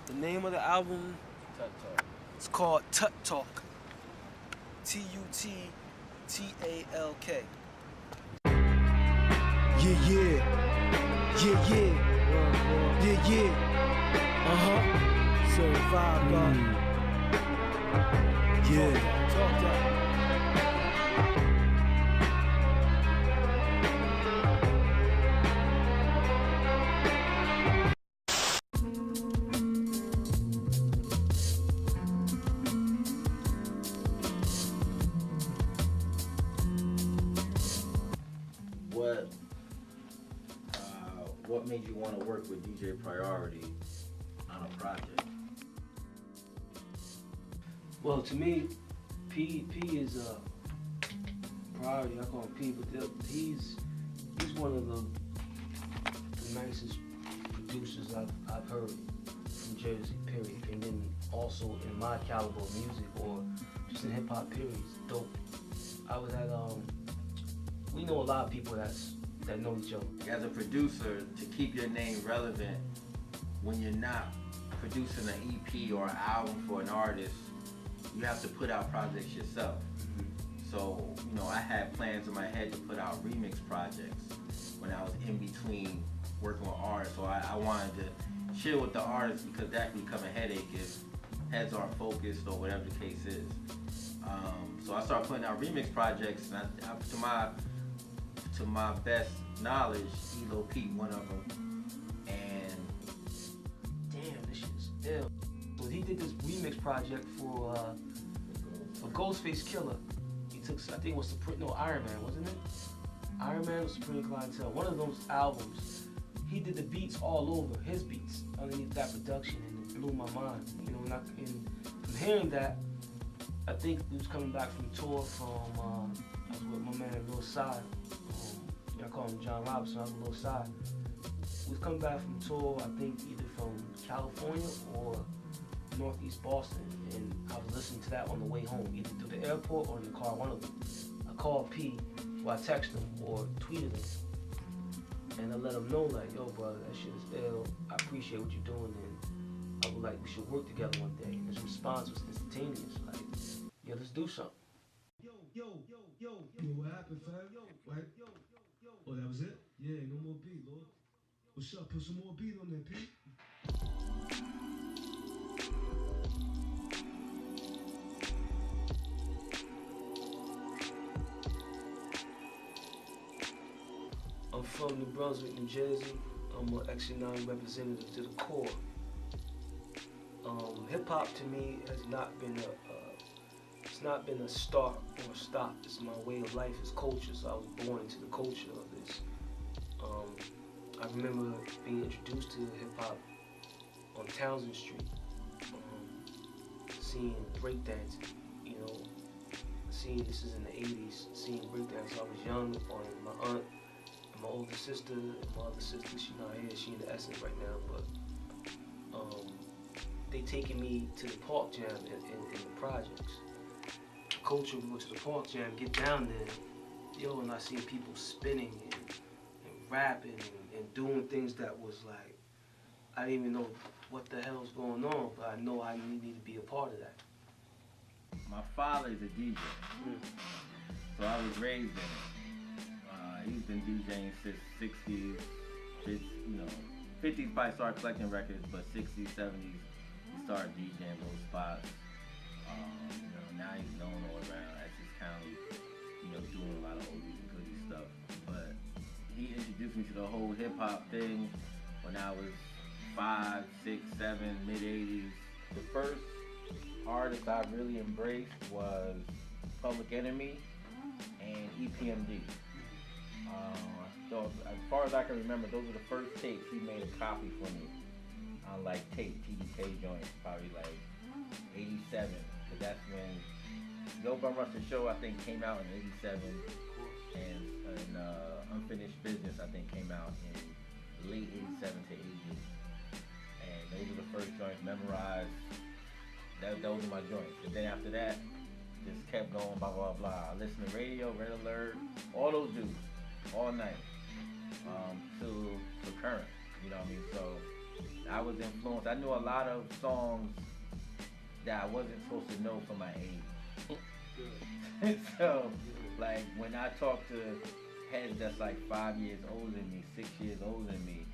The name of the album, TUT TALK. it's called TUT TALK. TUTTALK. Yeah, yeah. Yeah, yeah. Yeah, yeah. So vibe, yeah. Talk that. What made you want to work with DJ Priority on a project? Well, to me, P is a priority. I call him P, but he's one of the nicest producers I've heard from Jersey, period. And then also in my caliber of music or just in hip hop, period, it's dope. I was at we know a lot of people that know each other. As a producer, to keep your name relevant when you're not producing an EP or an album for an artist, you have to put out projects yourself. So, I had plans in my head to put out remix projects when I was in between working with artists. So I wanted to chill with the artists because that can become a headache if heads aren't focused or whatever the case is. So I started putting out remix projects, and to my best knowledge, Eloh Kush, one of them, and damn, this shit is ill. So he did this remix project for Ghostface Killer. He took, I think it was Iron Man, wasn't it? Iron Man was Supreme Clientele. One of those albums, he did the beats all over, his beats, underneath that production, and it blew my mind. And from hearing that, I think he was coming back from tour from, I was with my man Lil Side. I call him John Robinson, I was Lil Side. He was coming back from tour, I think either from California or Northeast Boston, and I was listening to that on the way home, either through the airport or in the car, one of them. I called P, or I texted him or tweeted him, and I let him know, like, yo, brother, that shit is ill. I appreciate what you're doing, and I was like, we should work together one day. And his response was instantaneous, like, yeah, let's do something. Yo, what happened, fam? What? Oh, that was it? Yeah, no more beat, Lord. What's up? Put some more beat on there, P. I'm from New Brunswick, New Jersey. I'm an XC9 representative to the core. Hip hop to me has not been it's not been a start or a stop. It's my way of life. It's culture. So I was born into the culture of this. I remember being introduced to hip hop on Townsend Street, seeing breakdancing. Seeing this is in the '80s. Seeing breakdance. I was young. My aunt. My older sister and my other sister, she's not here, she's in the Essence right now, but they taking me to the Park Jam in the projects. The culture, we go to the Park Jam, get down there, and I see people spinning and rapping and doing things that was like, I didn't even know what the hell's going on, but I know I need to be a part of that. my father is a DJ, so I was raised in it. He's been DJing since 60s, 50s probably started collecting records, but 60s, 70s, he started DJing those spots. Now he's known all around Essex County, doing a lot of oldies and goodies stuff. But he introduced me to the whole hip hop thing when I was 5, 6, 7, mid 80s. The first artist I really embraced was Public Enemy and EPMD. So as far as I can remember, those were the first tapes he made a copy for me on like tape, TDK joints, probably like 87, because that's when Yo Bum Rush the Show I think came out in 87, and Unfinished Business I think came out in late 87 to 88, and those were the first joints memorized. Those were my joints, and then after that, just kept going, blah blah blah. I listened to radio, Red Alert, all those dudes, all night, to current, you know what I mean? So I was influenced. I knew a lot of songs that I wasn't supposed to know for my age. So, like, when I talk to heads that's like 5 years older than me, 6 years older than me,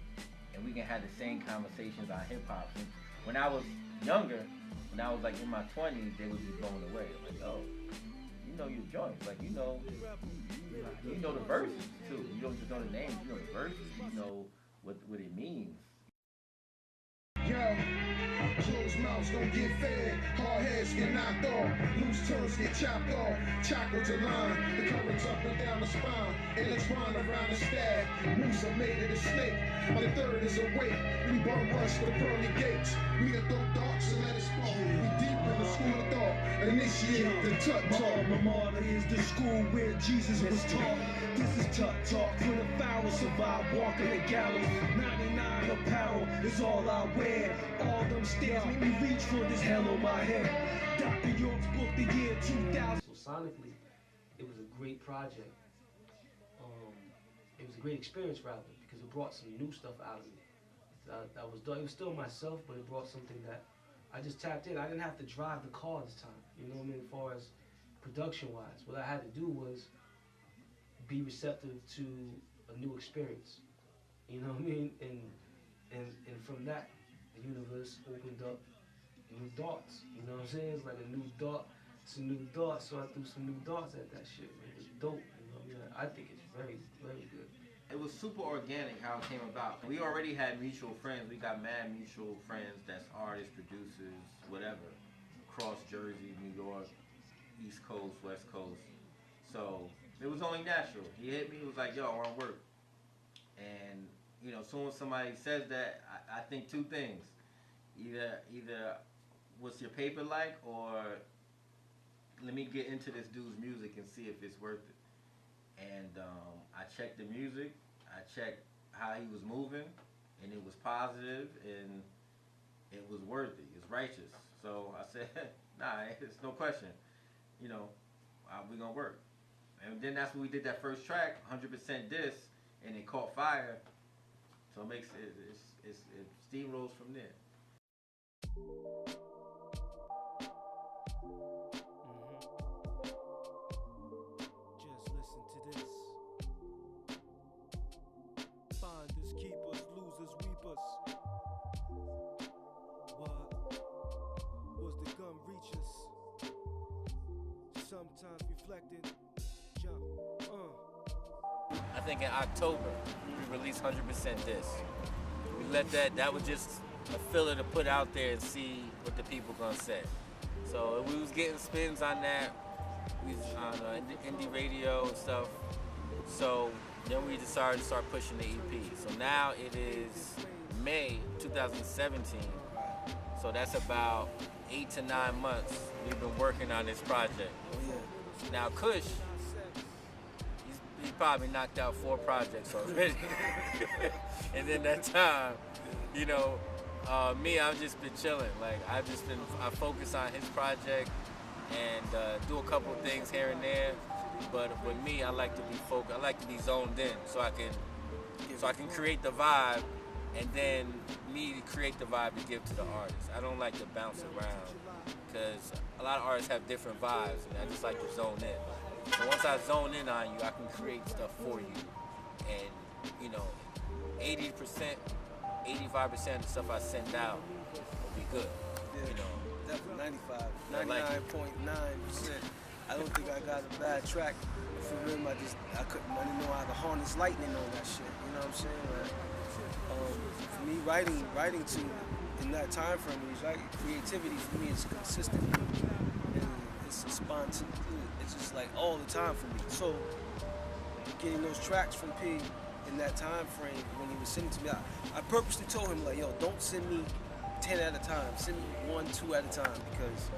and we can have the same conversations on hip hop. When I was younger, when I was like in my 20s, they would be blown away. Like, oh, you know your joints. Like, you know the verses too. You don't just know the names, you know the verses. You know what it means. Yo, closed mouths don't get fed, hard heads get knocked off, loose tongues get chopped off, chakras align, the currents up and down the spine, intertwine around the stab, moose are made of the snake, the third is awake, we bum rush the pearly gates, we are throw darts and let it spark, we deep in the school of thought, initiate the TUT talk. My mother is the school where Jesus was taught. This is TUT talk, where the foul survive, walking the gallows. 99 apparel is all I wear. All them stairs make me reach for this hell on my head. Dr. York's book, the year 2000. So sonically, it was a great project. It was a great experience rather, because it brought some new stuff out of me. That was it was still myself, but it brought something that I just tapped in. I didn't have to drive the car this time. You know what I mean? As far as production-wise, what I had to do was be receptive to a new experience. You know what I mean? And from that, the universe opened up new darts. You know what I'm saying? It's like a new dart. It's a new dart, so I threw some new darts at that shit. It was dope. You know what I mean? I think it's very, very good. It was super organic how it came about. We already had mutual friends. We got mad mutual friends that's artists, producers, whatever, across Jersey, New York, East Coast, West Coast. So it was only natural. He hit me, he was like, yo, I want to work. And, you know, as soon as somebody says that, I think two things. Either what's your paper like, or let me get into this dude's music and see if it's worth it. And I checked the music, I checked how he was moving, and it was positive, and it was worthy, it's righteous. So I said, nah, it's no question. You know, we gonna work. And then that's when we did that first track, 100% Diss, and it caught fire. So it makes it steamrolls from there. Just listen to this. Finders, keepers, losers, weepers. What was the gun reach us? Sometimes reflecting. Jump. I think in October we released 100% Diss. We let that was just a filler to put out there and see what the people gonna say. So we was getting spins on that. We was on indie radio and stuff. So then we decided to start pushing the EP. So now it is May 2017. So that's about 8 to 9 months we've been working on this project. Now Kush, he probably knocked out 4 projects already. And then that time, you know, me, I've just been chilling. Like I focus on his project and do a couple things here and there. But with me, I like to be focused. I like to be zoned in, so I can create the vibe, and then me to create the vibe to give to the artist. I don't like to bounce around because a lot of artists have different vibes, and I just like to zone in. So once I zone in on you, I can create stuff for you, and you know, 80%, 85% of the stuff I send out will be good. Yeah, you know, definitely 99.9%. I don't think I got a bad track. For him, I didn't know how to harness lightning on that shit. You know what I'm saying? Like, for me, writing to in that time frame, like creativity for me is consistent and it's spontaneous. It's just like all the time for me. So getting those tracks from P in that time frame when he was sending to me, I purposely told him like, yo, don't send me 10 at a time. Send me 1, 2 at a time because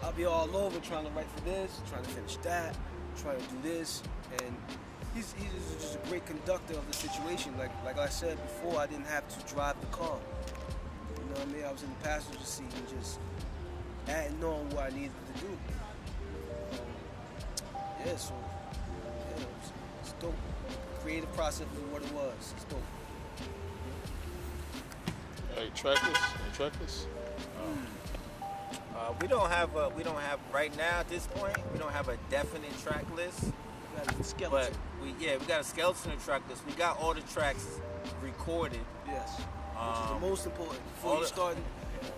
I'll be all over trying to write for this, trying to finish that, trying to do this, and he's just a great conductor of the situation. Like I said before, I didn't have to drive the car. You know what I mean? I was in the passenger seat and just adding on what I needed to do. It's dope. Creative process is what it was. It's dope. Like tracklist? Tracklist? We don't have right now at this point. We don't have a definite track list. We got a skeleton. But we got a skeleton of track list. We got all the tracks recorded. Yes. Which is the most important. Before you the- start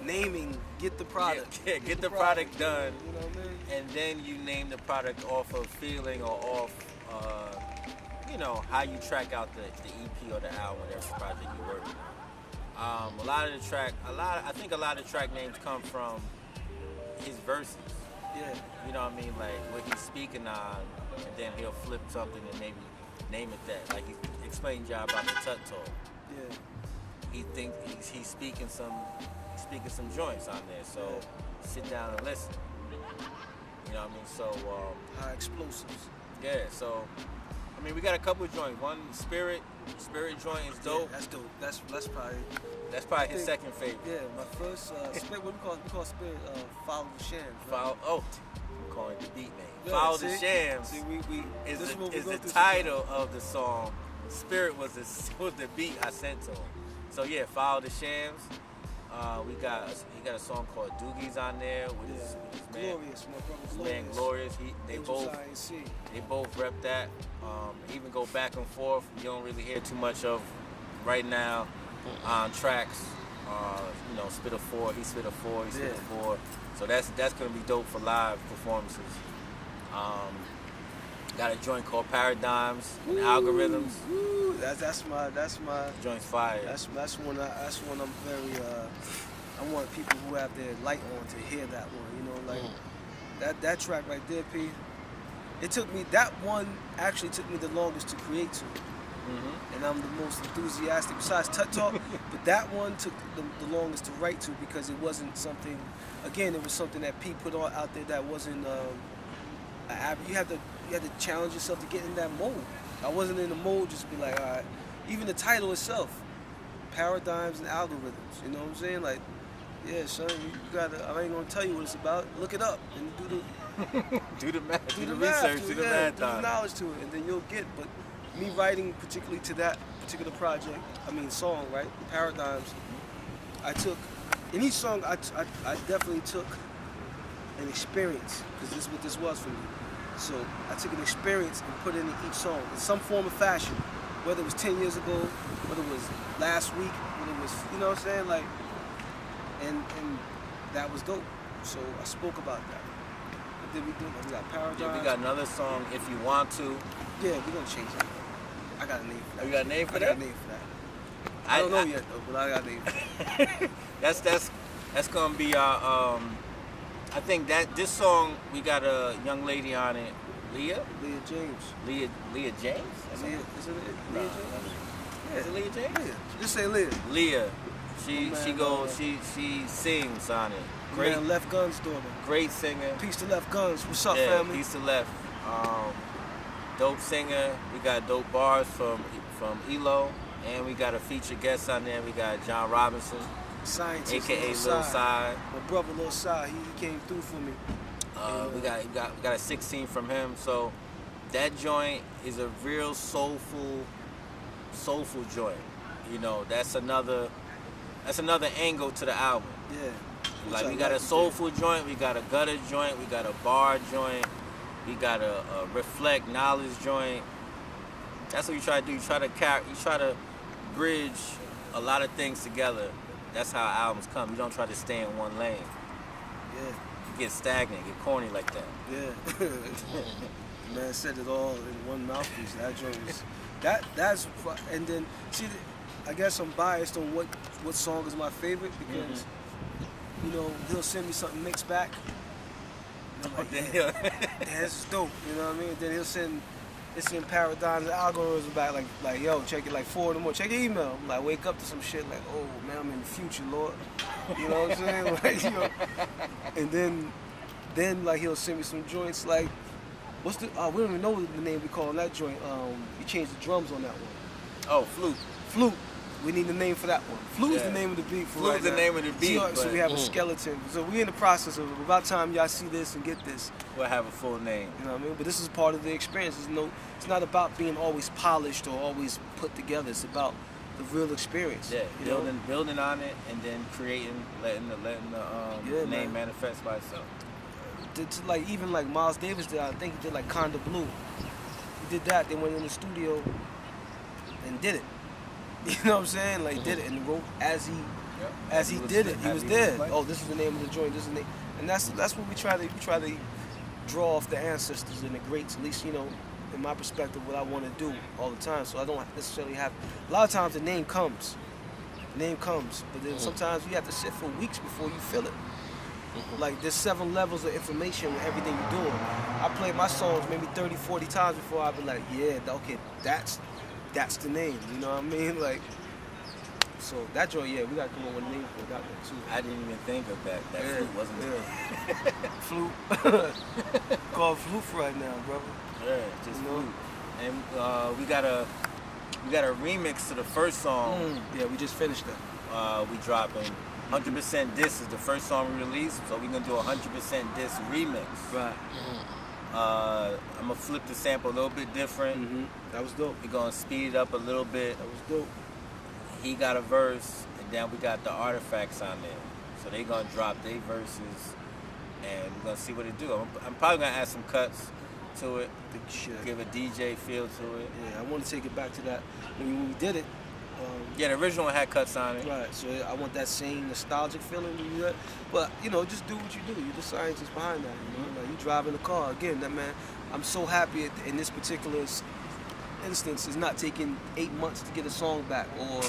naming, get the product. Yeah, get the product done. You know what I mean? And then you name the product off of feeling or off, how you track out the EP or the album, whatever project you're working on. I think a lot of track names come from his verses. Yeah. You know what I mean? Like what he's speaking on, and then he'll flip something and maybe name it that. Like he explained y'all about the TUT Talk. Yeah. He thinks he's speaking some joints on there. So sit down and listen. You know what I mean? So High explosives. yeah. So I mean, we got a couple of joints. One Spirit joint is dope. Yeah, that's dope. That's That's probably his second favorite. Yeah, my first Spirit. What we call Spirit? Follow the Shams. I'm calling it the beat name. Yeah, Follow see? the Shams See, we is this what we the go through title of the song. Spirit was the beat I sent to him. So yeah, Follow the Shams. He got a song called Doogie's on there with his man. Glorious, my brother His Glorious. man Glorious. They both rep that. Even go back and forth. You don't really hear too much of right now on tracks. Spit a 4, he spit a 4, he spit a 4. So that's gonna be dope for live performances. Got a joint called Paradigms and Algorithms. Ooh, that's my Joint's fire. that's one I'm very I want people who have their light on to hear that one. Like that track right there, P. That one actually took me the longest to create to. Mm-hmm. And I'm the most enthusiastic besides TUT Talk, but that one took the longest to write to because it wasn't something. Again, it was something that P put out there that wasn't. You had to challenge yourself to get in that mode. I wasn't in the mode just to be like, all right. Even the title itself, Paradigms and Algorithms. You know what I'm saying? Like, yeah, son, you gotta. I ain't gonna tell you what it's about. Look it up and do do the math, the research, math, do the math do the on. knowledge to it, and then you'll get. But me writing particularly to that particular project, song, right? Paradigms. I took in each song. I definitely took an experience because this is what this was for me. So I took an experience and put it in each song in some form or fashion, whether it was 10 years ago, whether it was last week, whether it was, you know what I'm saying, like, and that was dope. So I spoke about that. What did we do? We got Paradigms. Yeah, we got another song, If You Want To. Yeah, we're gonna change that. I got a name for that. You got a name for I that? got a name for that. I don't know yet though, but I got a name for that. That's gonna be our. I think that this song we got a young lady on it, Leah James. Leah James. Isn't it? No, Leah James? Is it Leah James? Leah. Just say Leah. Leah. She man, goes. She sings on it. Great. Man, Left Guns daughter. Great singer. Peace to Left Guns. What's up, Yeah, family? Peace to Left. Dope singer. We got dope bars from Eloh, and we got a featured guest on there. We got John Robinson, Scientist, aka Lil Side. My brother Lil Side, he came through for me. We got a 16 from him. So that joint is a real soulful joint. That's another angle to the album. Yeah. Like we got a soulful joint, we got a gutter joint, we got a bar joint, we got a reflect knowledge joint. That's what you try to do. You try to bridge a lot of things together. That's how albums come. You don't try to stay in one lane. Yeah. You get stagnant, get corny like that. Yeah. Man said it all in one mouthpiece. That joint was that's and then see, I guess I'm biased on what song is my favorite because he'll send me something mixed back. And I'm like, yeah, this is dope. You know what I mean? Then he'll send Paradigms and Algorithms back like yo, check it like 4 in the morning. Check your email. I'm like, wake up to some shit like, oh man, I'm in the future, Lord. You know what I'm saying? Like, and then like he'll send me some joints like we don't even know the name we call that joint. We changed the drums on that one. Oh, Flute. We need the name for that one. Flute is the name of the beat. Flute is the name of the beat. So we have a skeleton. So we're in the process of it. About time y'all see this and get this. We'll have a full name. You know what I mean? But this is part of the experience. It's not about being always polished or always put together. It's about the real experience. Yeah, you know? building on it, and then creating, letting the name manifest by itself. Like even like Miles Davis did, I think he did like Kinda Blue. He did that, then went in the studio and did it. You know what I'm saying? Like did it and wrote as he did it. He was there. Oh, this is the name of the joint. This is the name, and that's what we try to draw off the ancestors and the greats. At least, you know, in my perspective, what I want to do all the time. So I don't necessarily have. A lot of times the name comes, but then sometimes you have to sit for weeks before you feel it. Like there's 7 levels of information with everything you're doing. I play my songs maybe 30, 40 times before I be like, yeah, okay, that's the name. You know what I mean? Like, so that joint, yeah, we gotta come up with a name for that one too. I didn't even think of that. That flute wasn't flute. Called flute right now, brother. Yeah, just flute. And we got a remix to the first song. Yeah, we just finished that. We dropping 100% Diss is the first song we released, so we're gonna do a 100% Diss remix. Right. I'm gonna flip the sample a little bit different. That was dope. We're gonna speed it up a little bit. That was dope. He got a verse, and then we got the artifacts on there. So they gonna drop their verses, and we're gonna see what it do. I'm probably gonna add some cuts to it. Big shit. Give a DJ feel to it. Yeah, I want to take it back to that when we did it. Yeah, the original one had cuts on it. Right, so I want that same nostalgic feeling when you do that. But, you know, just do what you do. You're the scientist behind that, you know? Like, you driving the car. Again, that man, I'm so happy in this particular instance, it's not taking 8 months to get a song back. Or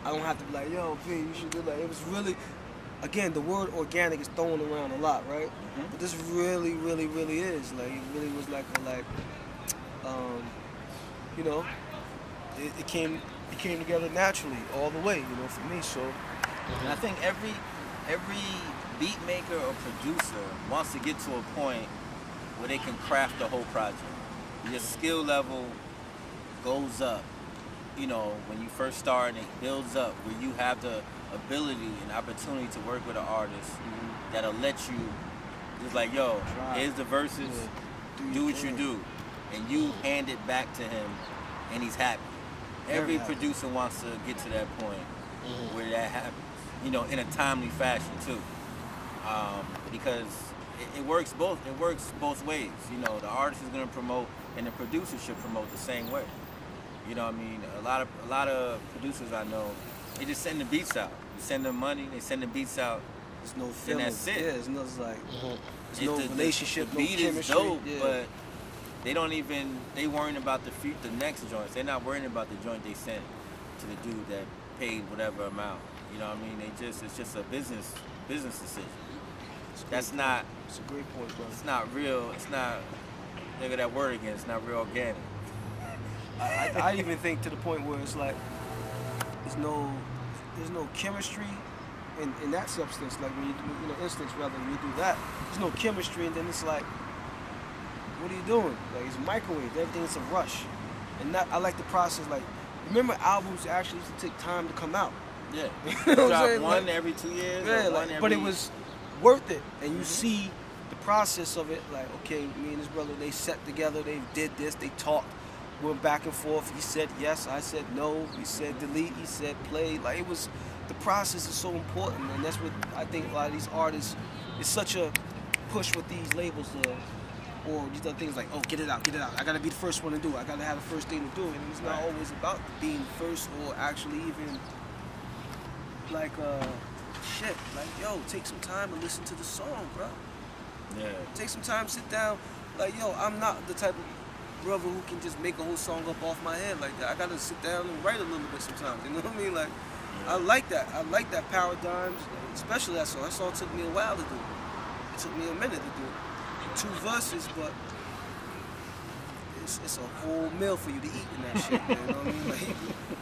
I don't have to be like, yo, P, you should do that. It was really, again, the word organic is thrown around a lot, right? But this really, really, really is. Like, it really was you know, it came together naturally all the way, you know, for me. So, and I think every beat maker or producer wants to get to a point where they can craft the whole project. Your skill level goes up, you know, when you first start, and it builds up where you have the ability and opportunity to work with an artist that'll let you just like, yo, here's the verses, do what you do, and you hand it back to him, and he's happy. Every producer wants to get to that point where that happens, you know, in a timely fashion too, because it works both ways. You know, the artist is gonna promote, and the producer should promote the same way. You know what I mean? A lot of producers I know, they just send the beats out. You send them money, they send the beats out. There's no feeling. And that's it. Yeah, it's no there's no relationship, the beat no chemistry. is dope, but they worrying about the next joints. They're not worrying about the joint they sent to the dude that paid whatever amount. You know what I mean? It's just a business decision. That's not. It's a great point, bro. It's not real. It's not. Look at that word again. It's not real organic. I even think to the point where it's like there's no chemistry in that substance. Like when you do, instance rather when you do that, there's no chemistry, and then it's like, what are you doing? Like it's a microwave. Everything's a rush, and I like the process. Like remember, albums actually used to take time to come out. Yeah, you know what I'm saying? One every 2 years. Yeah, but it was worth it, and you see the process of it. Like okay, me and his brother, they sat together, they did this, they talked. Went back and forth. He said yes, I said no. He said delete, he said play. Like it was, the process is so important, and that's what I think a lot of these artists, it's such a push with these labels, or these other things like, oh, get it out. I gotta be the first one to do it. I gotta have the first thing to do it. And it's not always about being first or actually even like shit. Like yo, take some time and listen to the song, bro. Yeah. Take some time, sit down. Like yo, I'm not the type of brother who can just make a whole song up off my head like that. I gotta sit down and write a little bit sometimes. You know what I mean? Like, I like that. I like that paradigms, especially that song. That song took me a while to do. It took me a minute to do it. 2 verses, but it's a whole meal for you to eat in that shit, man. You know what I mean? Like,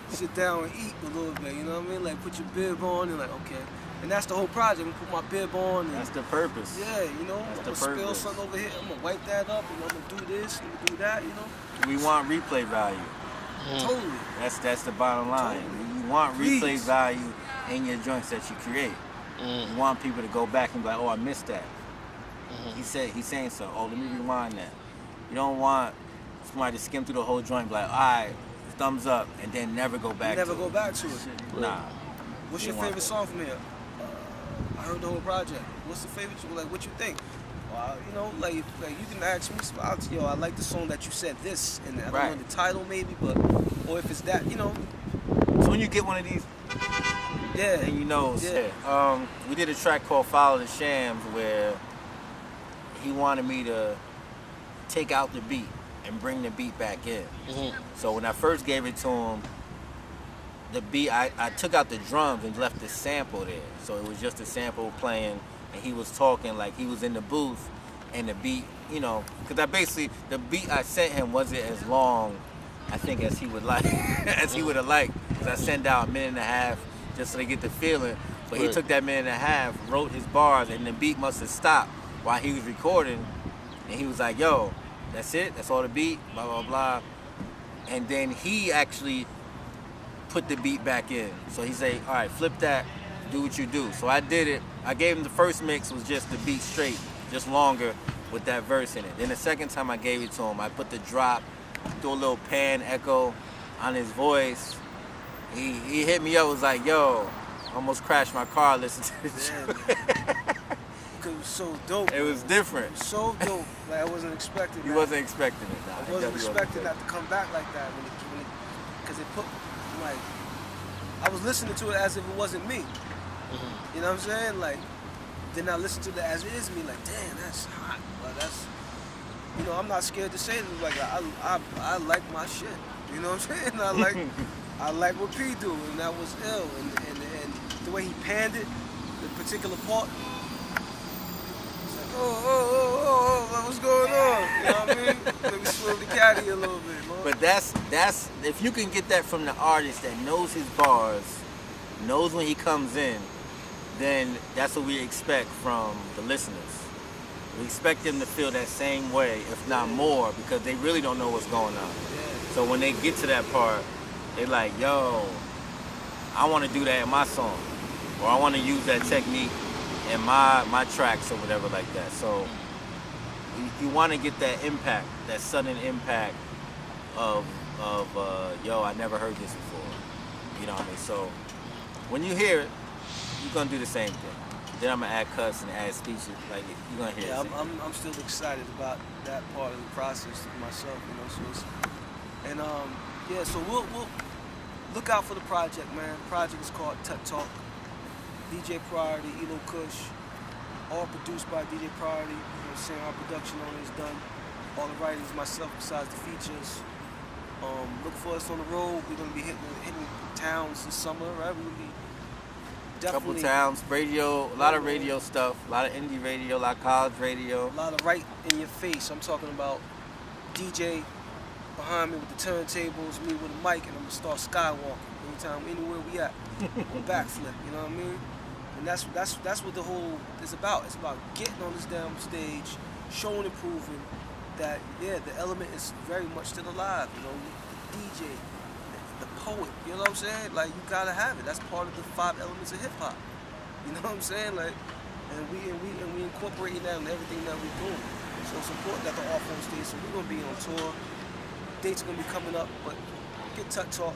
sit down and eat a little bit. You know what I mean? Like, put your bib on and like, okay. And that's the whole project. I'm gonna put my bib on. And, that's the purpose. Yeah, you know, I'm gonna spill something over here. I'm gonna wipe that up, and I'm gonna do this, I'm gonna do that. You know. We want replay value. Totally. That's the bottom line. Totally. You want replay value in your joints that you create. You want people to go back and be like, oh, I missed that. He's saying so. Oh, let me rewind that. You don't want somebody to skim through the whole joint and be like, all right, thumbs up, and then never go back Never to go it. back to it. Nah. What's your You want favorite that. song from here? I heard the whole project. What's the favorite? Like, what you think? You know, like you can ask me, yo, I like the song that you said this, and I don't know Right. the title maybe, but or if it's that, you know. So when you get one of these, Yeah. and you know, Yeah. we did a track called Follow the Shams where he wanted me to take out the beat and bring the beat back in. So when I first gave it to him, the beat, I took out the drums and left the sample there. So it was just a sample playing, and he was talking like he was in the booth, and the beat, you know, because the beat I sent him wasn't as long, I think, as he would like, as he would have liked. Because I sent out a minute and a half just so they get the feeling. But he took that minute and a half, wrote his bars, and the beat must have stopped while he was recording. And he was like, yo, that's it? That's all the beat? Blah, blah, blah. And then he actually put the beat back in. So he said, all right, flip that, do what you do. So I did it. I gave him the first mix was just the beat straight, just longer with that verse in it. Then the second time I gave it to him, I put the drop, threw a little pan echo on his voice. He hit me up, was like, yo, almost crashed my car listening to this. Cause it was so dope. It was different. It was so dope. Like I wasn't expecting You that. wasn't expecting it. Nah, I he wasn't definitely expecting that to come back like that because it put, like, I was listening to it as if it wasn't me. You know what I'm saying? Like, then I listened to it as it is me. Like, damn, that's hot. Like, that's, you know, I'm not scared to say it. Like, I like my shit. You know what I'm saying? I like what P do, and that was ill. And the way he panned it, the particular part. Oh, what's going on? You know what I mean? Let me slow the caddy a little bit, Lord. But that's if you can get that from the artist that knows his bars, knows when he comes in, then that's what we expect from the listeners. We expect them to feel that same way, if not more, because they really don't know what's going on. So when they get to that part, they're like, yo, I want to do that in my song, or I want to use that technique in my tracks or whatever like that. So you want to get that impact, that sudden impact of yo, I never heard this before. You know what I mean? So when you hear it, you're gonna do the same thing. Then I'm gonna add cuts and add speeches. Like you're gonna hear it. I'm still excited about that part of the process myself. You know, so it's, and yeah, so we'll look out for the project, man. The project is called TUT TALK. DJ Priority, Eloh Kush, all produced by DJ Priority. You know what I'm saying? Our production on it is done. All the writing is myself besides the features. Look for us on the road. We're gonna be hitting towns this summer, right? We're gonna be definitely couple towns, radio, a lot of radio stuff, a lot of indie radio, a lot of college radio. a lot of right in your face. I'm talking about DJ behind me with the turntables, me with a mic, and I'm gonna start skywalking anytime, anywhere we at, or backflip. You know what I mean? And that's what the whole is about. It's about getting on this damn stage, showing and proving that the element is very much still alive. You know, DJ, the poet. You know what I'm saying? Like you gotta have it. That's part of the 5 elements of hip hop. You know what I'm saying? Like, and we incorporating that in everything that we do. So it's important that the off on stage. So we're gonna be on tour. Dates are gonna be coming up, but get TUT TALK.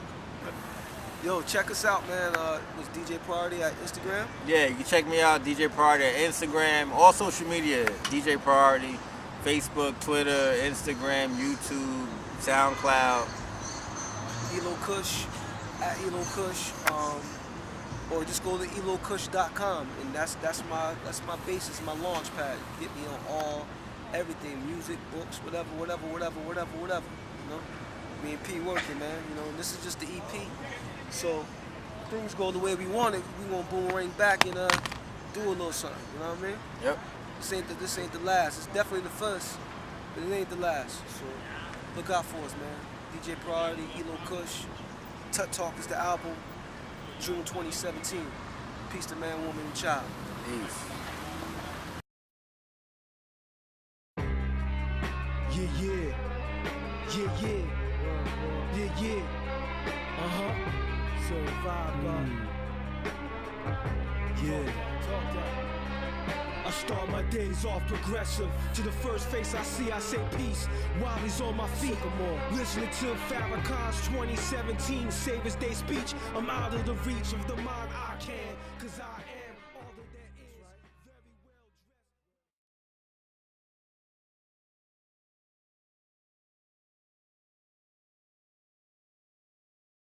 Yo, check us out, man. It's DJ Priority at Instagram. Yeah, you can check me out, DJ Priority at Instagram, all social media, DJ Priority, Facebook, Twitter, Instagram, YouTube, SoundCloud. Eloh Kush, at Eloh Kush, or just go to elohkush.com, and that's my basis, my launch pad. Get me on everything, music, books, whatever. You know, me and P working, man. You know, and this is just the EP. So things go the way we want it, we gonna boomerang back and do a little something. You know what I mean? Yep. This ain't the last. It's definitely the first, but it ain't the last. So look out for us, man. DJ Priority, Eloh Kush. TUT TALK is the album. June 2017. Peace to man, woman, and child. Peace. Yeah. So vibe, Talk that. I start my days off progressive. To the first face I see, I say peace while he's on my feet. Listening to Farrakhan's 2017 Savior's Day speech. I'm out of the reach of the mind I can, cause I